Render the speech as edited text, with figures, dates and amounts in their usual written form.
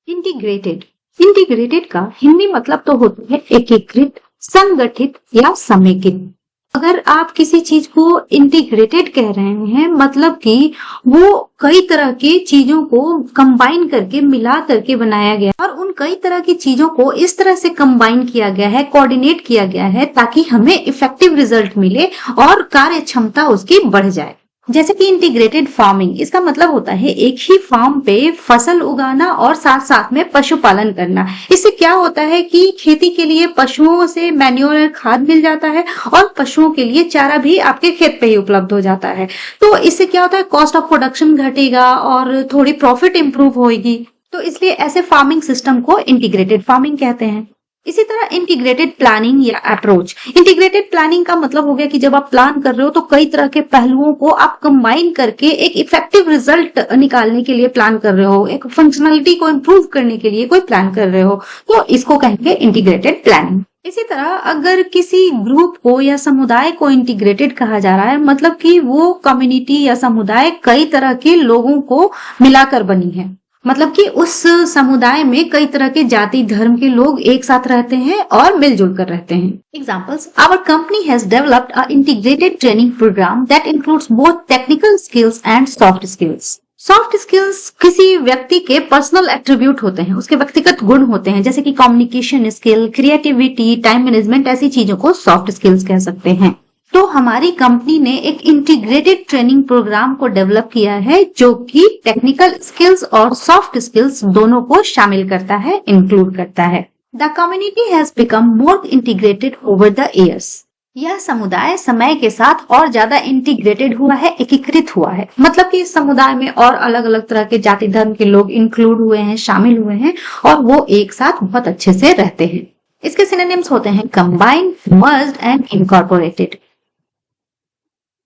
Integrated. Integrated का हिंदी मतलब तो होता है एकीकृत, संगठित या समेकित। अगर आप किसी चीज को इंटीग्रेटेड कह रहे हैं मतलब कि वो कई तरह की चीजों को कंबाइन करके मिला करके बनाया गया और उन कई तरह की चीजों को इस तरह से कंबाइन किया गया है, कोऑर्डिनेट किया गया है ताकि हमें इफेक्टिव रिजल्ट मिले और कार्य क्षमता उसकी बढ़ जाए। जैसे कि इंटीग्रेटेड फार्मिंग, इसका मतलब होता है एक ही फार्म पे फसल उगाना और साथ साथ में पशुपालन करना। इससे क्या होता है कि खेती के लिए पशुओं से मैन्योर खाद मिल जाता है और पशुओं के लिए चारा भी आपके खेत पे ही उपलब्ध हो जाता है। तो इससे क्या होता है, कॉस्ट ऑफ प्रोडक्शन घटेगा और थोड़ी प्रॉफिट इंप्रूव होगी। तो इसलिए ऐसे फार्मिंग सिस्टम को इंटीग्रेटेड फार्मिंग कहते हैं। इसी तरह इंटीग्रेटेड प्लानिंग या अप्रोच। इंटीग्रेटेड प्लानिंग का मतलब हो गया कि जब आप प्लान कर रहे हो तो कई तरह के पहलुओं को आप कंबाइन करके एक इफेक्टिव रिजल्ट निकालने के लिए प्लान कर रहे हो, एक फंक्शनलिटी को इम्प्रूव करने के लिए कोई प्लान कर रहे हो, तो इसको कहेंगे इंटीग्रेटेड प्लानिंग। इसी तरह अगर किसी ग्रुप को या समुदाय को इंटीग्रेटेड कहा जा रहा है मतलब कि वो कम्युनिटी या समुदाय कई तरह के लोगों को मिलाकर बनी है, मतलब कि उस समुदाय में कई तरह के जाति धर्म के लोग एक साथ रहते हैं और मिलजुल कर रहते हैं। Examples, our company has developed a integrated training programme that includes both technical skills and soft skills. Soft skills किसी व्यक्ति के पर्सनल एट्रीब्यूट होते हैं, उसके व्यक्तिगत गुण होते हैं, जैसे कि communication skill, creativity, time management, ऐसी चीजों को सॉफ्ट स्किल्स कह सकते हैं। तो हमारी कंपनी ने एक इंटीग्रेटेड ट्रेनिंग प्रोग्राम को डेवलप किया है जो कि टेक्निकल स्किल्स और सॉफ्ट स्किल्स दोनों को शामिल करता है, इंक्लूड करता है। The community has become more integrated over the years. यह समुदाय समय के साथ और ज्यादा इंटीग्रेटेड हुआ है, एकीकृत हुआ है, मतलब कि इस समुदाय में और अलग अलग तरह के जाति धर्म के लोग इंक्लूड हुए हैं, शामिल हुए हैं और वो एक साथ बहुत अच्छे से रहते हैं। इसके सिनोनिम्स होते हैं कंबाइंड, मर्ज्ड एंड इनकॉर्पोरेटेड।